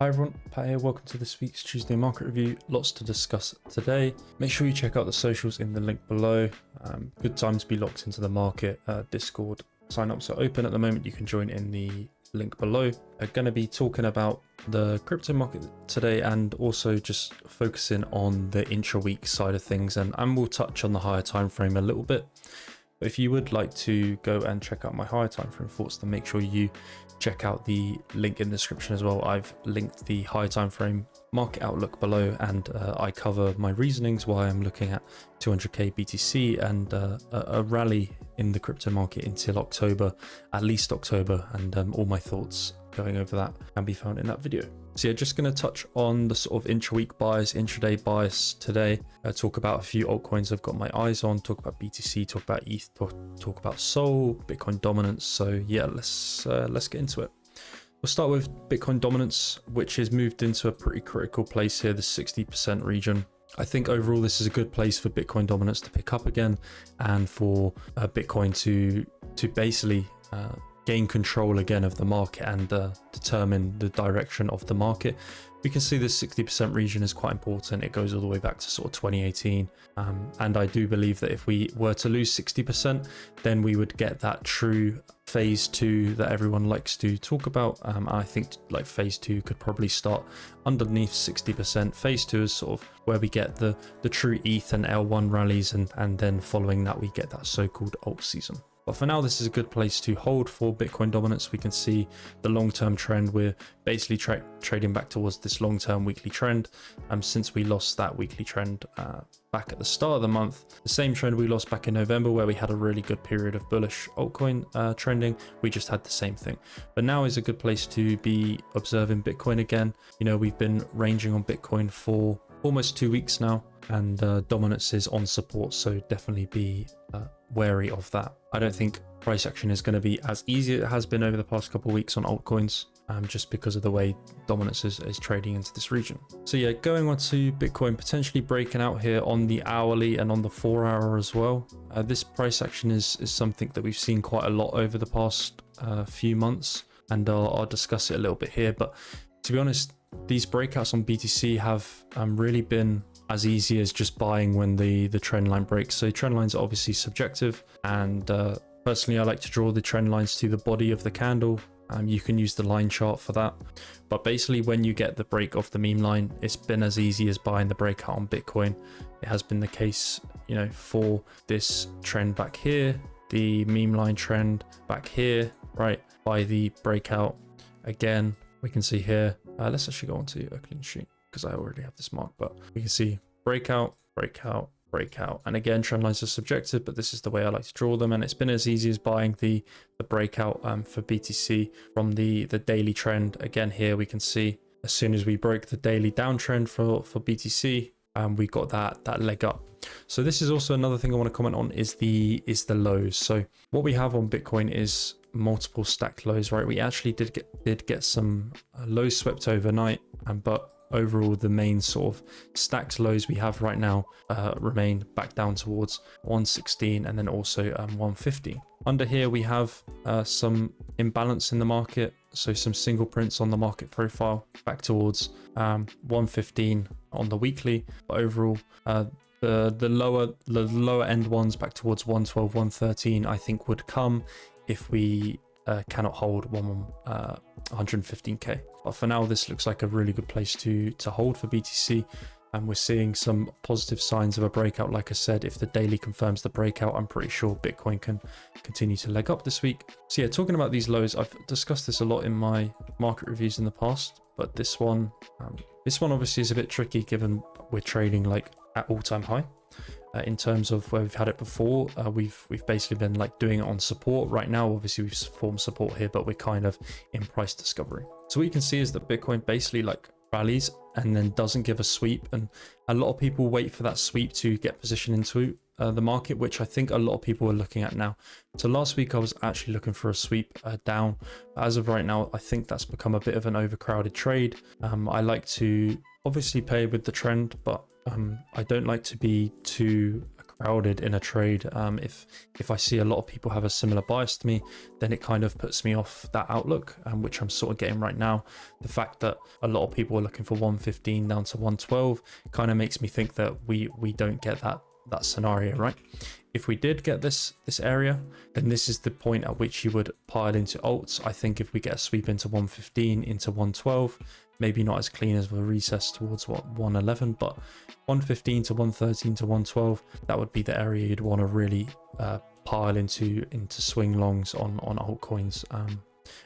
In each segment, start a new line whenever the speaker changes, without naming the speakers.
Hi everyone, Pat here. Welcome to this week's Tuesday market review. Lots to discuss today. Make sure you check out the socials in the link below. Good time to be locked into the market. Discord sign-ups are open at the moment. You can join in the link below. I'm going to be talking about the crypto market today and also just focusing on the intra-week side of things, and we'll touch on the higher time frame a little bit. But if you would like to go and check out my higher time frame thoughts, then make sure you check out the link in the description as well. I've linked the high time frame market outlook below, and I cover my reasonings why I'm looking at 200k BTC and a rally in the crypto market until October, at least October, and all my thoughts going over that can be found in that video. So yeah, just going to touch on the sort of intra-week bias, intraday bias today. Talk about a few altcoins I've got my eyes on, talk about BTC, talk about ETH, talk about Sol, Bitcoin dominance. So yeah, let's get into it. We'll start with Bitcoin dominance, which has moved into a pretty critical place here, the 60% region. I think overall this is a good place for Bitcoin dominance to pick up again, and for Bitcoin to basically gain control again of the market and determine the direction of the market. We can see this 60% region is quite important. It goes all the way back to sort of 2018. And I do believe that if we were to lose 60%, then we would get that true phase 2 that everyone likes to talk about. I think like phase 2 could probably start underneath 60%. Phase 2 is sort of where we get the true ETH and L1 rallies, and then following that we get that so-called alt season. But for now, this is a good place to hold for Bitcoin dominance. We can see the long-term trend. We're basically trading back towards this long-term weekly trend. Since we lost that weekly trend back at the start of the month, the same trend we lost back in November, where we had a really good period of bullish altcoin trending, we just had the same thing. But now is a good place to be observing Bitcoin again. You know, we've been ranging on Bitcoin for almost 2 weeks now, and dominance is on support, so definitely be wary of that. I don't think price action is going to be as easy as it has been over the past couple of weeks on altcoins, just because of the way dominance is trading into this region. So yeah, going on to Bitcoin potentially breaking out here on the hourly and on the 4-hour as well. This price action is something that we've seen quite a lot over the past few months, and I'll discuss it a little bit here. But to be honest, these breakouts on BTC have really been as easy as just buying when the trend line breaks. So trend lines are obviously subjective, and personally I like to draw the trend lines to the body of the candle. You can use the line chart for that, but basically when you get the break of the meme line, it's been as easy as buying the breakout on Bitcoin. It has been the case, you know, for this trend back here, the meme line trend back here, right? By the breakout again, we can see here, let's actually go on to a clean sheet because I already have this marked, but we can see breakout, breakout, breakout. And again, trend lines are subjective, but this is the way I like to draw them. And it's been as easy as buying the breakout for BTC from the daily trend. Again, here we can see as soon as we broke the daily downtrend for BTC, we got that leg up. So this is also another thing I want to comment on is the lows. So what we have on Bitcoin is multiple stacked lows, right? We actually did get some lows swept overnight, but overall the main sort of stacked lows we have right now remain back down towards 116 and then also 115. Under here we have some imbalance in the market, so some single prints on the market profile back towards 115 on the weekly, but overall the lower end ones back towards 112, 113 I think would come if we cannot hold 115k. But for now, this looks like a really good place to hold for BTC, and we're seeing some positive signs of a breakout. Like I said, if the daily confirms the breakout, I'm pretty sure Bitcoin can continue to leg up this week. So yeah, talking about these lows, I've discussed this a lot in my market reviews in the past, but this one obviously is a bit tricky given we're trading like at all-time high. In terms of where we've had it before, we've basically been like doing it on support. Right now, obviously we've formed support here, but we're kind of in price discovery. So what you can see is that Bitcoin basically like rallies and then doesn't give a sweep, and a lot of people wait for that sweep to get position into the market, which I think a lot of people are looking at now. So last week I was actually looking for a sweep down. As of right now, I think that's become a bit of an overcrowded trade. I like to obviously play with the trend, but I don't like to be too crowded in a trade. If I see a lot of people have a similar bias to me, then it kind of puts me off that outlook, which I'm sort of getting right now. The fact that a lot of people are looking for 115 down to 112 kind of makes me think that we don't get that scenario, right? If we did get this area, then this is the point at which you would pile into alts. I think if we get a sweep into 115 into 112, maybe not as clean as a recess towards 111, but 115 to 113 to 112, that would be the area you'd want to really pile into swing longs on altcoins.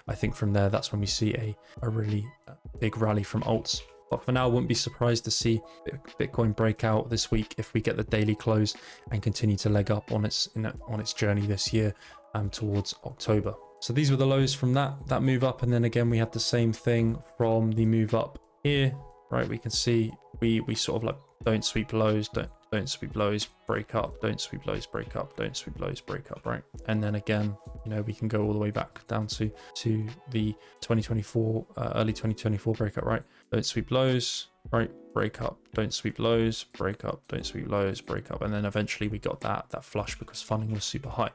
I think from there, that's when we see a really big rally from alts. But for now, I wouldn't be surprised to see Bitcoin break out this week if we get the daily close and continue to leg up on its journey this year towards October. So these were the lows from that move up, and then again we had the same thing from the move up here, right? We can see we sort of like don't sweep lows, don't sweep lows, break up, don't sweep lows, break up, don't sweep lows, break up, right? And then again, you know, we can go all the way back down to the 2024 early 2024 breakup, right? Don't sweep lows, right? Break up, don't sweep lows, break up, don't sweep lows, break up, and then eventually we got that flush because funding was super high.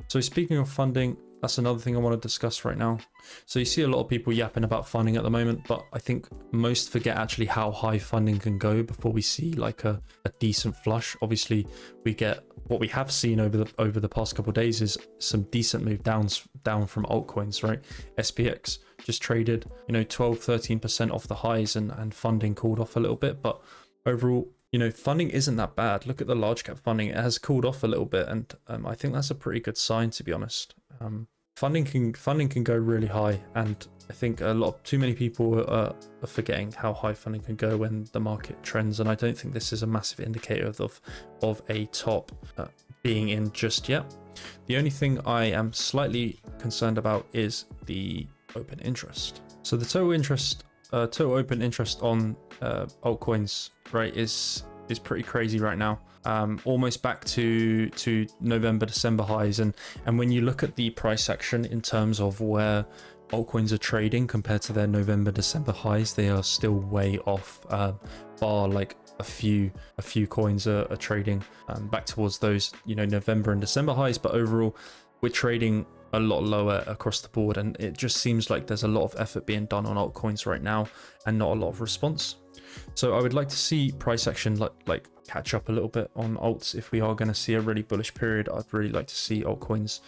So speaking of funding, that's another thing I want to discuss right now. So you see a lot of people yapping about funding at the moment, but I think most forget actually how high funding can go before we see like a decent flush. Obviously, we get what we have seen over the past couple of days is some decent move down from altcoins, right? SPX just traded, you know, 12-13% off the highs, and funding cooled off a little bit, but overall, you know, funding isn't that bad. Look at the large cap funding; it has cooled off a little bit, and I think that's a pretty good sign, to be honest. Funding can go really high, and I think too many people are forgetting how high funding can go when the market trends, and I don't think this is a massive indicator of a top being in just yet. The only thing I am slightly concerned about is the open interest. So the total open interest on altcoins, right, is pretty crazy right now. Almost back to November, December highs, and when you look at the price action in terms of where altcoins are trading compared to their November, December highs, they are still way off, bar like a few coins are trading back towards those, you know, November and December highs, but overall we're trading a lot lower across the board, and it just seems like there's a lot of effort being done on altcoins right now and not a lot of response. So I would like to see price action like catch up a little bit on alts. If we are going to see a really bullish period, I'd really like to see altcoins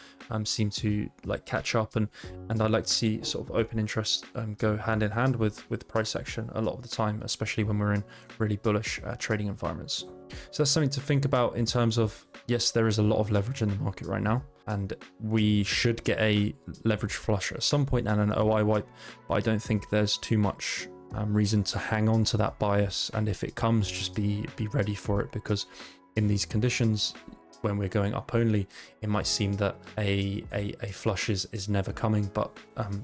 seem to like catch up, and I'd like to see sort of open interest go hand in hand with price action a lot of the time, especially when we're in really bullish trading environments. So that's something to think about in terms of, yes, there is a lot of leverage in the market right now, and we should get a leverage flush at some point and an OI wipe, but I don't think there's too much reason to hang on to that bias, and if it comes, just be ready for it, because in these conditions, when we're going up only, it might seem that a flush is never coming, but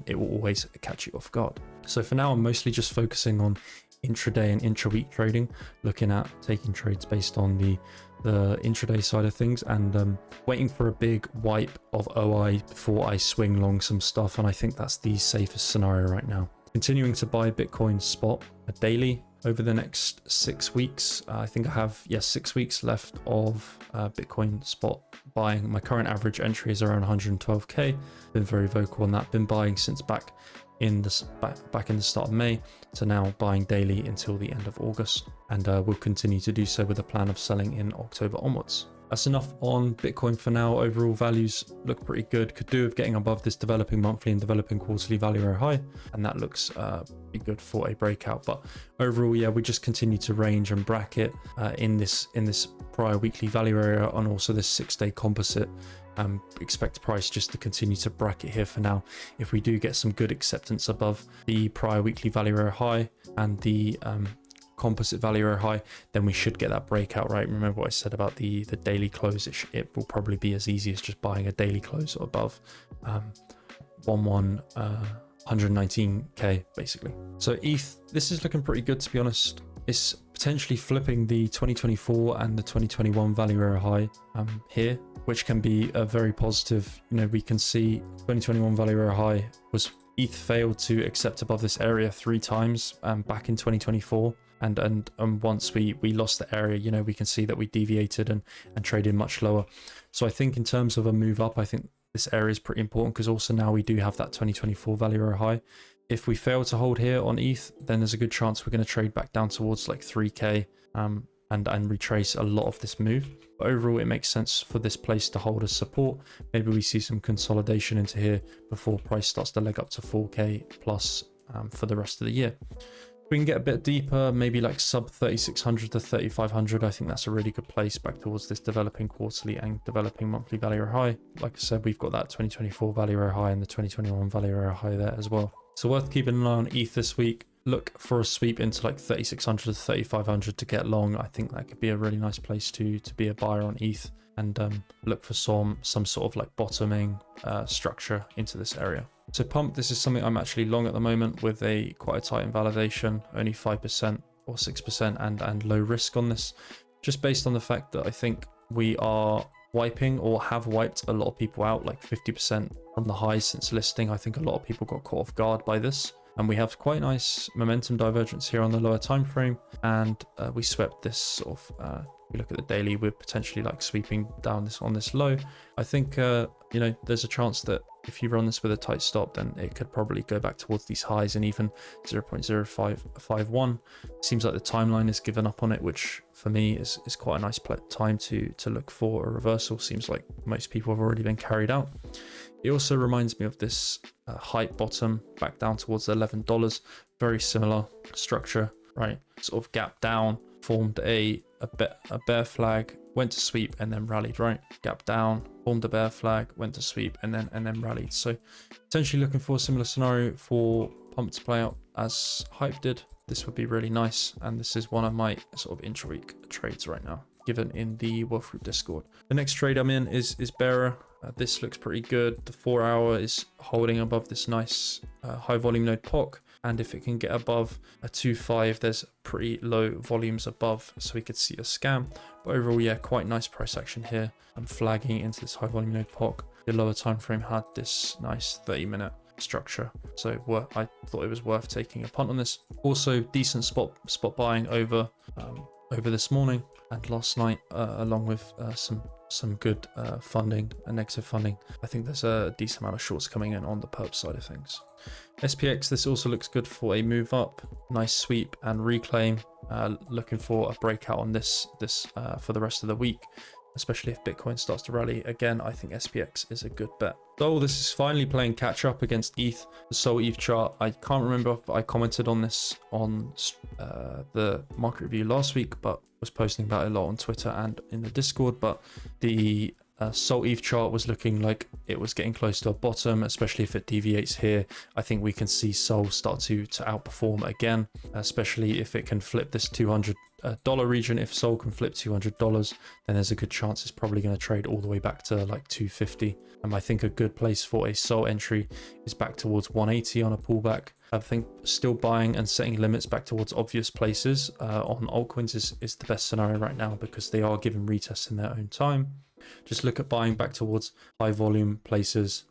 it will always catch you off guard. So for now, I'm mostly just focusing on intraday and intra-week trading, looking at taking trades based on the intraday side of things, and waiting for a big wipe of OI before I swing long some stuff, and I think that's the safest scenario right now. Continuing to buy Bitcoin spot daily over the next 6 weeks. I think I have 6 weeks left of Bitcoin spot buying. My current average entry is around 112k. Been very vocal on that. Been buying since back in the start of May to now buying daily until the end of August, and we'll continue to do so with a plan of selling in October onwards. That's enough on Bitcoin for now. Overall values look pretty good. Could do with getting above this developing monthly and developing quarterly value area high, and that looks pretty good for a breakout. But overall, yeah, we just continue to range and bracket in this prior weekly value area, and also this 6-day composite. Expect price just to continue to bracket here for now. If we do get some good acceptance above the prior weekly value area high and the composite value area high, then we should get that breakout, right? Remember what I said about the daily close. It will probably be as easy as just buying a daily close above 119k basically. So ETH, this is looking pretty good, to be honest. It's potentially flipping the 2024 and the 2021 value area high here, which can be a very positive. You know, we can see 2021 value area high was ETH failed to accept above this area 3 times back in 2024. And once we lost the area, you know, we can see that we deviated and traded much lower. So I think in terms of a move up, I think this area is pretty important, because also now we do have that 2024 value area high. If we fail to hold here on ETH, then there's a good chance we're going to trade back down towards like 3K and retrace a lot of this move. But overall, it makes sense for this place to hold as support. Maybe we see some consolidation into here before price starts to leg up to 4K plus for the rest of the year. We can get a bit deeper, maybe like sub 3600 to 3500. I think that's a really good place back towards this developing quarterly and developing monthly value area high. Like I said, we've got that 2024 value area high and the 2021 value area high there as well. So worth keeping an eye on ETH this week. Look for a sweep into like 3600 to 3500 to get long. I think that could be a really nice place to be a buyer on ETH, and look for some sort of like bottoming structure into this area. So pump, this is something I'm actually long at the moment with quite a tight invalidation, only 5% or 6% and low risk on this, just based on the fact that I think we are wiping or have wiped a lot of people out, like 50% from the highs since listing. I think a lot of people got caught off guard by this. And we have quite nice momentum divergence here on the lower time frame, and we swept this sort of we look at the daily, we're potentially like sweeping down this on this low. I think you know, there's a chance that if you run this with a tight stop, then it could probably go back towards these highs, and even 0.0551 seems like the timeline is given up on it, which for me is quite a nice time to look for a reversal. Seems like most people have already been carried out. It also reminds me of this hype bottom back down towards $11. Very similar structure, right? Sort of gap down, formed a bear flag, went to sweep and then rallied, right? Gap down, formed a bear flag, went to sweep and then rallied. So potentially looking for a similar scenario for pump to play out as hype did. This would be really nice, and this is one of my sort of intra-week trades right now, given in the Wealth Group Discord. The next trade I'm in is bearer. This looks pretty good. The 4 hour is holding above this nice high volume node POC, and if it can get above a 2.5, there's pretty low volumes above, so we could see a scam. But overall, yeah, quite nice price action here. I'm flagging into this high volume node POC. The lower time frame had this nice 30-minute structure, so I thought it was worth taking a punt on this. Also decent spot buying over this morning and last night, along with some good funding and negative funding. I think there's a decent amount of shorts coming in on the perp side of things. SPX, this also looks good for a move up, nice sweep and reclaim. Looking for a breakout on this for the rest of the week, especially if Bitcoin starts to rally again. I think SPX is a good bet. So this is finally playing catch up against ETH. The Sol ETH chart, I can't remember if I commented on this on the market review last week, but was posting about it a lot on Twitter and in the Discord. But the Sol ETH chart was looking like it was getting close to a bottom, especially if it deviates here. I think we can see Sol start to outperform again, especially if it can flip this $200 region. If Sol can flip $200, then there's a good chance it's probably going to trade all the way back to like 250. I think a good place for a Sol entry is back towards 180 on a pullback. I think still buying and setting limits back towards obvious places on altcoins is the best scenario right now, because they are giving retests in their own time. Just look at buying back towards high volume places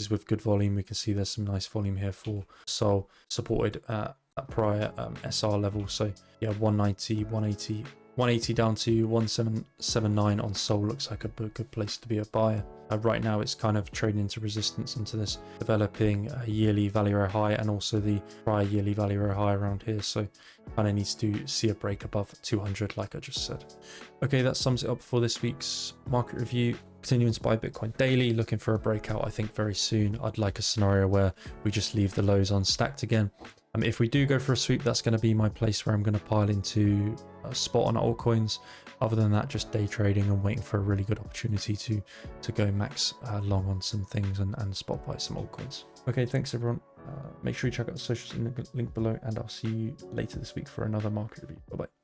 with good volume. We can see there's some nice volume here for Sol, supported at prior SR level. So yeah, 190, 180 down to 1779 on Sol looks like a good place to be a buyer. Right now it's kind of trading into resistance into this developing yearly value area high, and also the prior yearly value area high around here. So kind of needs to see a break above 200 like I just said. Okay, that sums it up for this week's market review. Continuing to buy Bitcoin daily, looking for a breakout I think very soon. I'd like a scenario where we just leave the lows unstacked again. If we do go for a sweep, that's going to be my place where I'm going to pile into a spot on altcoins. Other than that, just day trading and waiting for a really good opportunity to go max long on some things and spot buy some altcoins. Okay, thanks everyone. Make sure you check out the socials in the link below, and I'll see you later this week for another market review. Bye bye.